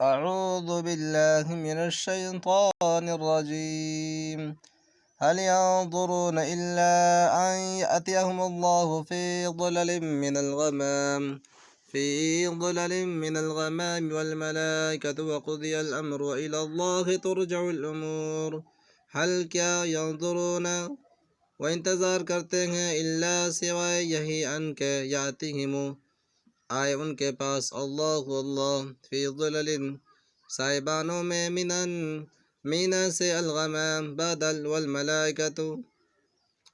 أعوذ بالله من الشيطان الرجيم. هل ينظرون إلا أن يأتيهم الله في ظلل من الغمام والملائكة وقضي الأمر وإلى الله ترجع الأمور. هل کیا ينظرون وہ انتظار کرتے ہیں الا سوائے یہی ان کے یاتیہم آئے ان کے پاس اللہ فی ظلل سائبانوں میں مینا سے الغمام بادل والملائکۃ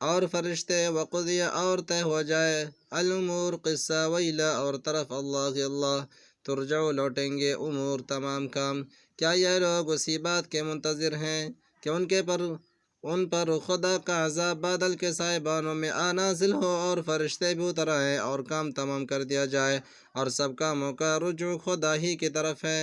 اور فرشتے وقضی اور طے ہو جائے الامور قصہ ویلا اور طرف اللہ ترجع لوٹیں گے امور تمام کام. کیا یہ لوگ اسی بات کے منتظر ہیں کہ ان پر خدا کا عذاب بادل کے سائبانوں میں نازل ہو اور فرشتے بھی اتر آئیں اور کام تمام کر دیا جائے اور سب کاموں کا رجوع خدا ہی کی طرف ہے.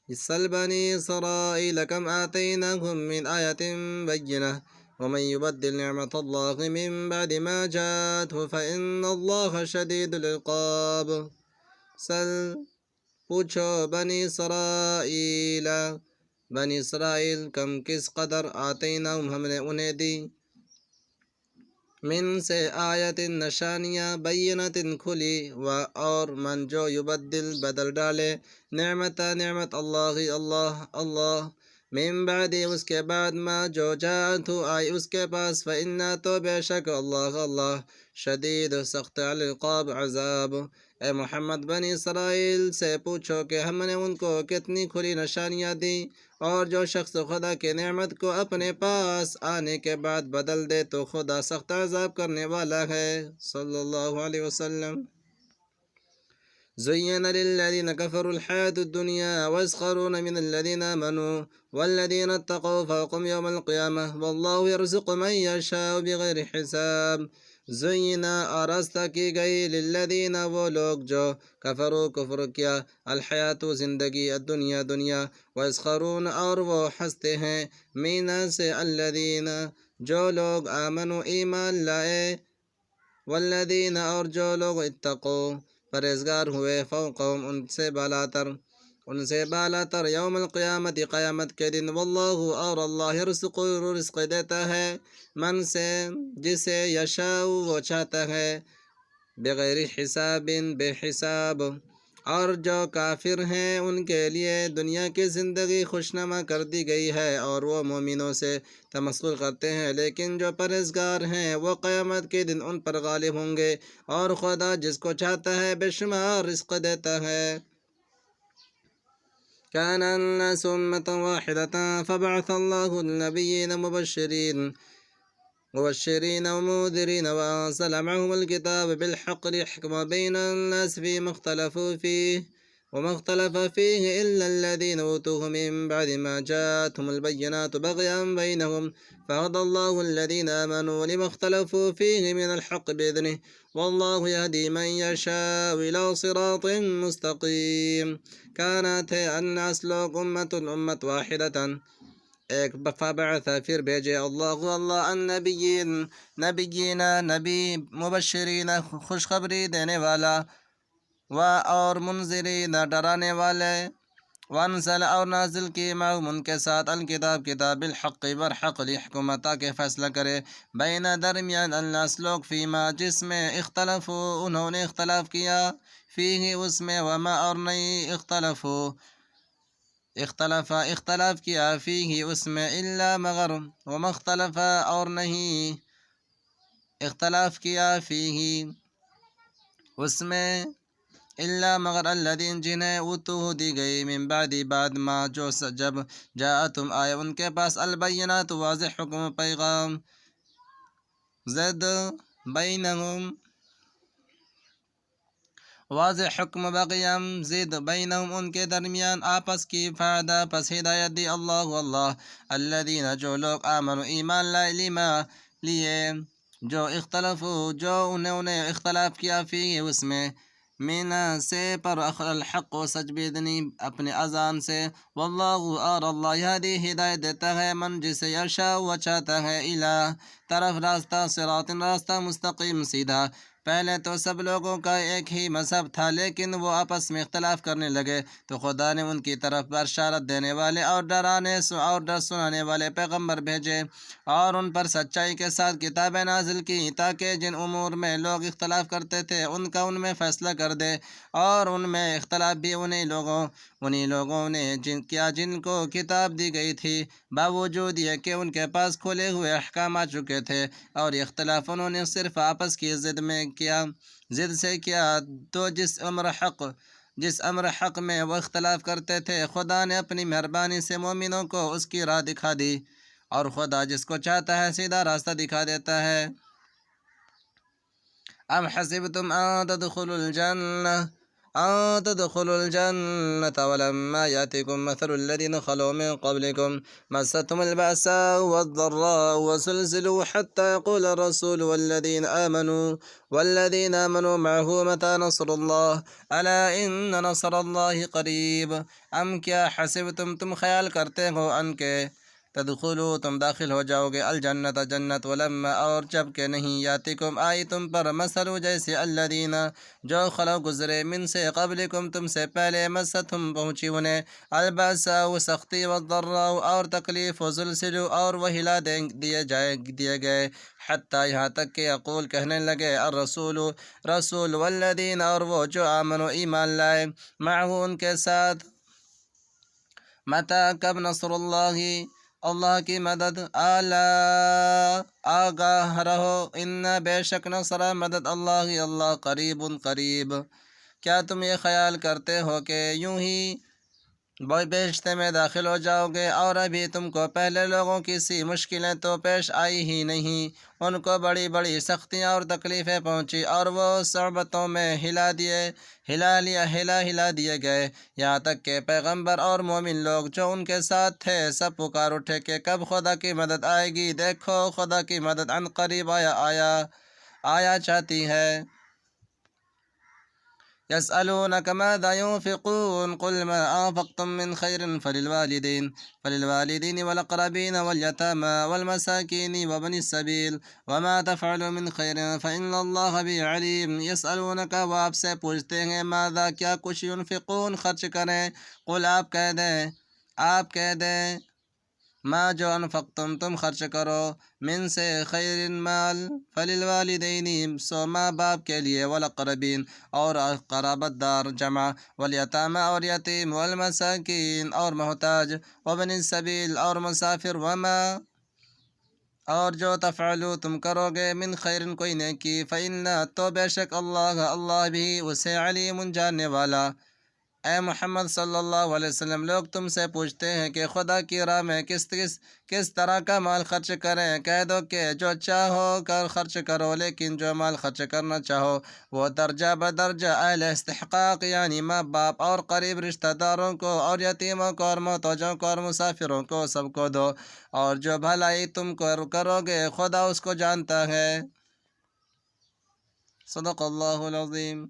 اسأل بنی اسرائیل کم آتیناہم من آیت بینہ ومن يبدل نعمة الله من بعد ما جاءته فإن الله شديد العقاب. پوچھو بنی اسرائیل کم کس قدر آتیناہم ہم نے انہیں دی من سے آیت نشانیاں بینت کھلی اور من جو بدل ڈالے نعمت اللہ من بعد اس کے بعد ما جو جاءت آئی اس کے پاس فإنا تو بے شک اللہ شدید سخت العقاب عذاب. اے محمد بنی اسرائیل سے پوچھو کہ ہم نے ان کو کتنی کھلی نشانیاں دی اور جو شخص خدا کی نعمت کو اپنے پاس آنے کے بعد بدل دے تو خدا سخت عذاب کرنے والا ہے. صلی اللہ علیہ وسلم. زين للذين كفروا الحياة الدنيا ويسخرون من الذين آمنوا والذين اتقوا فوقهم يوم القيامة والله يرزق من يشاء بغير حساب. زین آراستہ کی گئی للذین وہ لوگ جو کفروا کفر کیا الحیات زندگی دنیا ویسخرون اور وہ ہنستے ہیں مینا سے الذین جو لوگ آمنوا ایمان لائے والذین اور جو لوگ اتقوا پرہیزگار ہوئے فوقہم ان سے بالاتر یوم القیامت قیامت کے دن واللہ اور اللہ یرزق رزق دیتا ہے من سے جسے یشاء وہ چاہتا ہے بغیر حساب بے حساب. اور جو کافر ہیں ان کے لیے دنیا کی زندگی خوشنما کر دی گئی ہے اور وہ مومنوں سے تمسخر کرتے ہیں لیکن جو پرہیزگار ہیں وہ قیامت کے دن ان پر غالب ہوں گے اور خدا جس کو چاہتا ہے بے شمار رزق دیتا ہے. كان الناس أمة واحدة فبعث الله النبيين مبشرين ومنذرين وأنزل معهم الكتاب بالحق ليحكم بين الناس فيما اختلف فيه إلا الذين أوتوه من بعد ما جاءتهم البينات بغيا بينهم فهدى الله الذين آمنوا لما اختلفوا فيه من الحق بإذنه والله يهدي من يشاء إلى صراط مستقيم. كانت الناس لوگ امت واحدة ایک فبعث پھر بھیجے اللہ النبیین نبی مبشرین خوشخبری دینے والا اور منذرین ڈرانے والے وانزل اور نازل کی معهم ان کے ساتھ الکتاب کتاب بالحق برحق لحکم تاکہ فیصلہ کرے بین درمیان الناس لوگ فیما جس میں اختلفوا انہوں نے اختلاف کیا فیہ اس میں وما اور نہیں اختلاف کیا فیہ اس میں الا مگر وما اختلف اور نہیں اختلاف کیا فیہ اس میں الا مگر الذین جنہیں اوتوہ دی گئی من بعد ما جو جب جاءتهم آئے ان کے پاس البینات واضح حکم پیغام زد بینہم واضح حکم بغیم زد بینہم ان کے درمیان آپس کی فائدہ پس ہدایت دی اللہ الذین جو لوگ آمنوا ایمان لائے لما لیے جو اختلفوا جو انہوں نے اختلاف کیا فی اس میں مینا سے پر الحق و سچ بیدنی اپنے اذان سے واللہ اور اللہ یہدی ہدایت دیتا ہے من جسے یشاء و چاہتا ہے الہ طرف راستہ صراط راستہ مستقیم سیدھا پہلے تو سب لوگوں کا ایک ہی مذہب تھا، لیکن وہ آپس میں اختلاف کرنے لگے تو خدا نے ان کی طرف بشارت دینے والے اور ڈر سنانے والے پیغمبر بھیجے اور ان پر سچائی کے ساتھ کتابیں نازل کی تاکہ جن امور میں لوگ اختلاف کرتے تھے ان میں فیصلہ کر دے۔ اور ان میں اختلاف بھی انہی لوگوں نے جن کو کتاب دی گئی تھی، باوجود یہ کہ ان کے پاس کھلے ہوئے احکام آ چکے تھے، اور یہ اختلاف انہوں نے صرف آپس کی ضد سے کیا۔ تو جس امر حق میں وہ اختلاف کرتے تھے، خدا نے اپنی مہربانی سے مومنوں کو اس کی راہ دکھا دی، اور خدا جس کو چاہتا ہے سیدھا راستہ دکھا دیتا ہے۔ ام حسبتم أن تدخلوا الجنة ولما يأتكم مثل الذين خلوا من قبلكم مستهم البأساء والضراء وزلزلوا حتى يقول الرسول والذين آمنوا معه متى نصر الله ألا إن نصر الله قريب۔ کیا حسبتم تم خیال کرتے ہو ان کے تدخلوا تم داخل ہو جاؤ گے الجنت جنت ولما اور جب کہ نہیں یاتکم آئی تم پر مثل جیسے الذین جو خلو گزرے من سے قبلکم تم سے پہلے مستہم پہنچی انہیں الباساء سختی والضراء اور تکلیف وزلزلوا اور وہ ہلا دیے گئے حتیٰ یہاں تک کہ یقول کہنے لگے رسول والذین اور وہ جو آمنوا ایمان لائے معه ان کے ساتھ متی کب نصر اللہ کی مدد آگاہ رہو ان بے شک نصر مدد اللہ قریب۔ کیا تم یہ خیال کرتے ہو کہ یوں ہی بیشتے میں داخل ہو جاؤ گے اور ابھی تم کو پہلے لوگوں کی سی مشکلیں تو پیش آئی ہی نہیں، ان کو بڑی بڑی سختیاں اور تکلیفیں پہنچی اور وہ صعوبتوں میں ہلا دیے گئے، یہاں تک کہ پیغمبر اور مومن لوگ جو ان کے ساتھ تھے سب پکار اٹھے کہ کب خدا کی مدد آئے گی، دیکھو خدا کی مدد عن قریب آیا چاہتی ہے۔ يسألونك ماذا ينفقون قل ما أنفقتم من خير فللوالدين والأقربين واليتامى والمساكين وابن السبيل وما تفعلوا من خير فإن الله به عليم۔ يسألونك وہ آپ سے پوچھتے ہیں ماذا کیا کچھ ينفقون خرچ کریں، قل آپ کہہ دیں ما جو انفقتم تم خرچ کرو من سے خیر مال فللوالدین سو ماں باپ کے لیے والاقربین اور قرابت دار جمع والیتامى اور یتیم والمساکین اور محتاج وابن السبیل اور مسافر وما اور جو تفعلوا تم کرو گے من خیر کوئی نیکی فإن تو بے شک اللہ بھی اسے علیم جاننے والا۔ اے محمد صلی اللہ علیہ وسلم لوگ تم سے پوچھتے ہیں کہ خدا کی راہ میں کس طرح کا مال خرچ کریں، کہہ دو کہ جو چاہو کر خرچ کرو، لیکن جو مال خرچ کرنا چاہو وہ درجہ بدرجہ اہل استحقاق یعنی ماں باپ اور قریب رشتہ داروں کو اور یتیموں کو اور محتاجوں کو اور مسافروں کو سب کو دو، اور جو بھلائی تم کرو گے خدا اس کو جانتا ہے۔ صدق اللہ العظیم۔